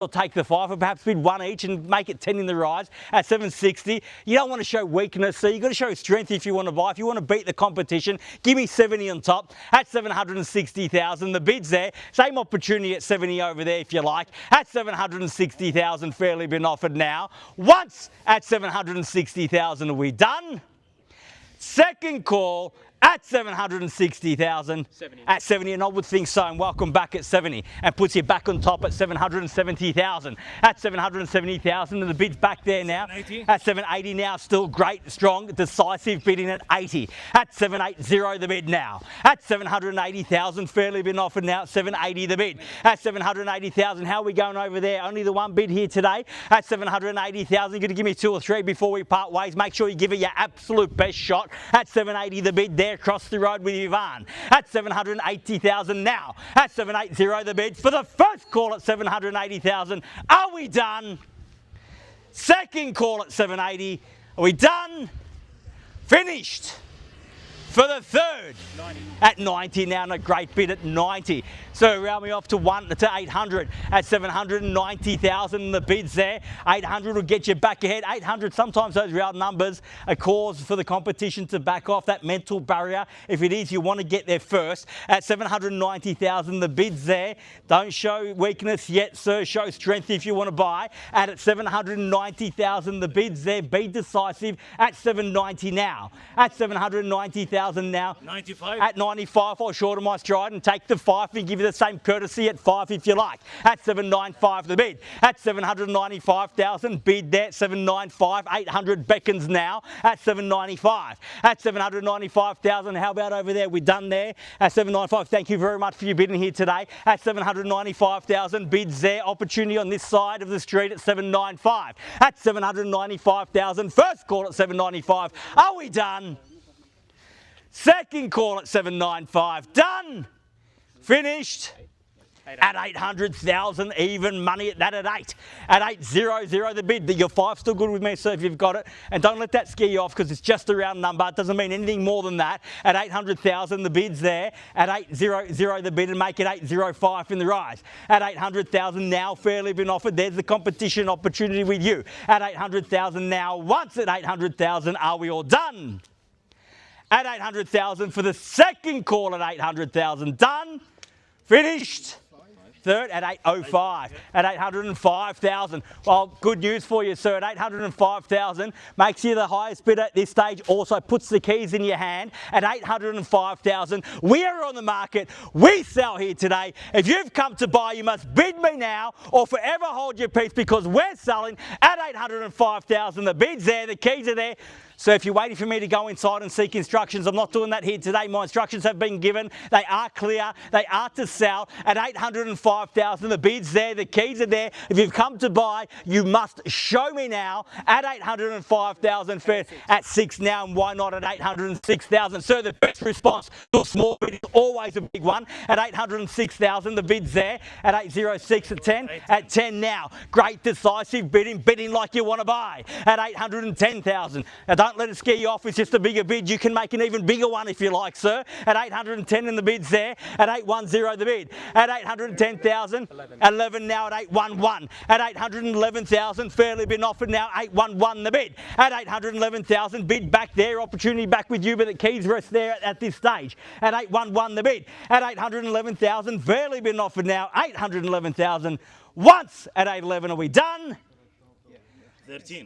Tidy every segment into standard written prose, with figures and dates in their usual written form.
Or take the 5 or perhaps bid 1 each and make it 10 in the rise at 760. You don't want to show weakness, so you've got to show strength if you want to buy. If you want to beat the competition, give me 70 on top at 760,000. The bid's there. Same opportunity at 70 over there if you like. At 760,000, fairly been offered now. Once at 760,000, are we done? Second call at 760,000. At 70, and I would think so, and welcome back at 70, and puts you back on top at 770,000. At 770,000, and the bid's back there now. 780. At 780 now, still great, strong, decisive bidding at 80. At 780 the bid now. At 780,000, fairly been offered now at 780 the bid. At 780,000, how are we going over there? Only the one bid here today. At 780,000, you're going to give me 2 or 3 before we part ways. Make sure you give it your absolute best shot. At 780 the bid there. Across the road with Yvonne at 780,000 now. At 780 the bid for the first call at 780,000. Are we done? Second call at 780. Are we done? Finished. For the third 90. At 90 now, and a great bid at 90. So round me off to 800 at 790,000. The bid's there. 800 will get you back ahead. 800, sometimes those round numbers are cause for the competition to back off that mental barrier. If it is, you want to get there first. At 790,000, the bid's there. Don't show weakness yet, sir. Show strength if you want to buy. At 790,000, the bid's there. Be decisive at 790 now. At 790,000 now. 95. At 95, I'll shorten my stride and take the 5 and give you the same courtesy at 5 if you like. At 795 the bid. At 795,000, bid there. 795, 800 beckons now. At 795. At 795,000, how about over there? We're done there. At 795, thank you very much for your bidding here today. At 795,000, bids there. Opportunity on this side of the street at 795. At 795,000, first call at 795. Are we done? Second call at 795. Done. Finished. At 800,000, even money at that at 8. At 800 the bid. Your 5's still good with me, sir, if you've got it. And don't let that scare you off because it's just a round number. It doesn't mean anything more than that. At 800,000, the bid's there. At 800 the bid and make it 805 in the rise. At 800,000 now, fairly been offered. There's the competition opportunity with you. At 800,000 now, once at 800,000, are we all done? At 800,000 for the second call at 800,000. Done. Finished. Third at 805. At 805,000. Well, good news for you, sir. At 805,000, makes you the highest bidder at this stage. Also puts the keys in your hand. At 805,000, we are on the market. We sell here today. If you've come to buy, you must bid me now or forever hold your peace because we're selling at 805,000. The bid's there. The keys are there. So if you're waiting for me to go inside and seek instructions, I'm not doing that here today. My instructions have been given. They are clear. They are to sell at 805,000. The bid's there. The keys are there. If you've come to buy, you must show me now at 805,000. At 6 now, and why not at 806,000? Sir, the best response to a small bid is always a big one. At 806,000, the bid's there. At 806 at 10. At 10 now. Great decisive bidding like you want to buy. At 810,000. Now, don't let it scare you off. It's just a bigger bid. You can make an even bigger one if you like, sir. At 810 and the bid's there. At 810 the bid. At 810,000. 11 now at 811. At 811,000, fairly been offered now. 811 the bid. At 811,000, bid back there. Opportunity back with you, but the keys rest there at this stage. At 811 the bid. At 811,000, fairly been offered now. 811,000. Once at 811, are we done?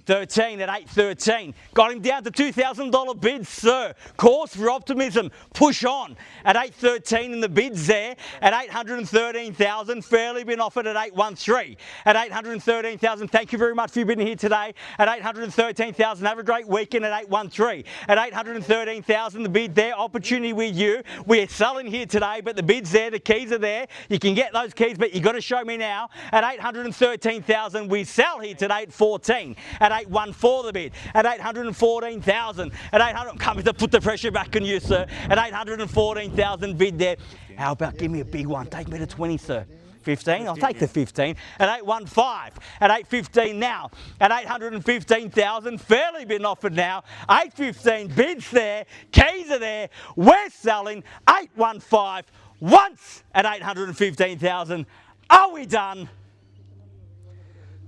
13 at 813. Got him down to $2,000 bids, sir. Cause for optimism. Push on. At 813 in the bids there. At 813,000. Fairly been offered at 813. At 813,000. Thank you very much for your bidding here today. At 813,000. Have a great weekend at 813. At 813,000. The bid there. Opportunity with you. We're selling here today, but the bid's there. The keys are there. You can get those keys, but you've got to show me now. At 813,000. We sell here today at 14. At 814 the bid. At 814,000. At 800, coming to put the pressure back on you, sir. At 814,000 bid there. How about give me a big one? Take me to 20, sir. 15? I'll take the 15. At 815. At 815 now. At 815,000. Fairly been offered now. 815 bids there. Keys are there. We're selling 815. Once at 815,000. Are we done?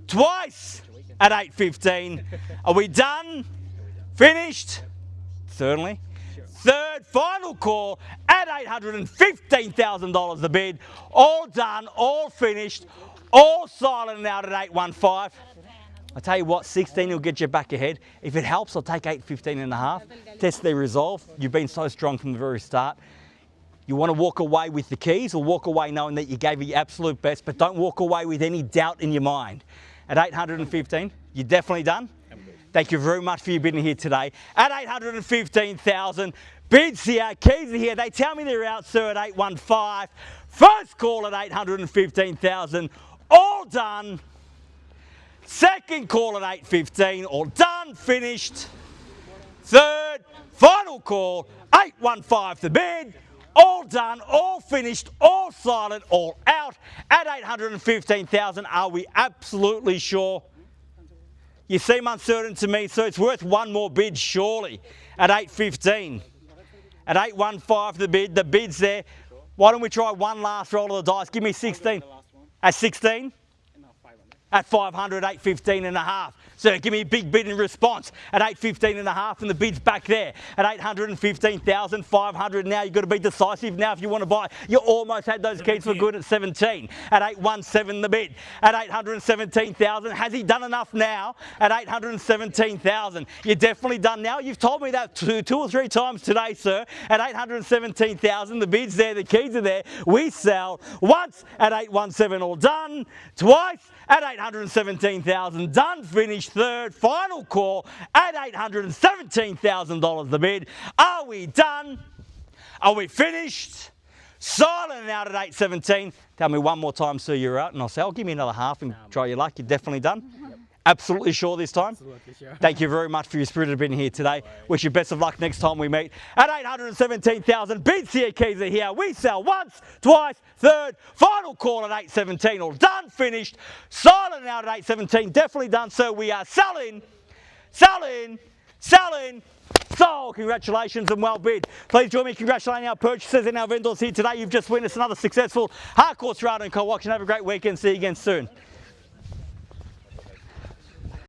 twice at 8.15. Are we done? Finished? Certainly. Third, final call at $815,000 the bid. All done, all finished, all silent out at 815. I tell you what, 16 will get you back ahead. If it helps, I'll take 8.15 and a half. Test their resolve. You've been so strong from the very start. You want to walk away with the keys or walk away knowing that you gave it your absolute best, but don't walk away with any doubt in your mind. At 815, you're definitely done. Thank you very much for your bidding here today. At 815,000, bids here, keys are here. They tell me they're out, sir, at 815. First call at 815,000, all done. Second call at 8.15, all done, finished. Third, final call, 815 the bid. All done, all finished, all silent, all out at 815,000. Are we absolutely sure? You seem uncertain to me, so it's worth one more bid, surely, at 8.15. At 8.15 the bid, the bid's there. Why don't we try one last roll of the dice? Give me 16. At 16? At 500, 8.15 and a half. So give me a big bid in response at 8.15 and a half, and the bid's back there at 815,500. Now you've got to be decisive now if you want to buy. You almost had those keys for good at 17. At 817 the bid. At 817,000. Has he done enough now? At 817,000. You're definitely done now. You've told me that two or three times today, sir. At 817,000, the bid's there, the keys are there. We sell once at 817, all done. Twice at 817,000, done, finished. Third, final call at $817,000 the bid. Are we done? Are we finished? Silent out at 817. Tell me one more time, sir, you're out, and I'll say, I'll give me another half and try your luck. You're definitely done? Absolutely sure this time? Absolutely sure. Thank you very much for your spirited bidding here today. Wish you best of luck next time we meet. At 817,000, bids here, keys are here. We sell once, twice, third, final call at 817. All done, finished, silent out at 817. Definitely done, sir. We are selling, selling, selling. So, congratulations and well bid. Please join me in congratulating our purchasers and our vendors here today. You've just witnessed another successful Hardcore Strata & Co auction. Have a great weekend. See you again soon.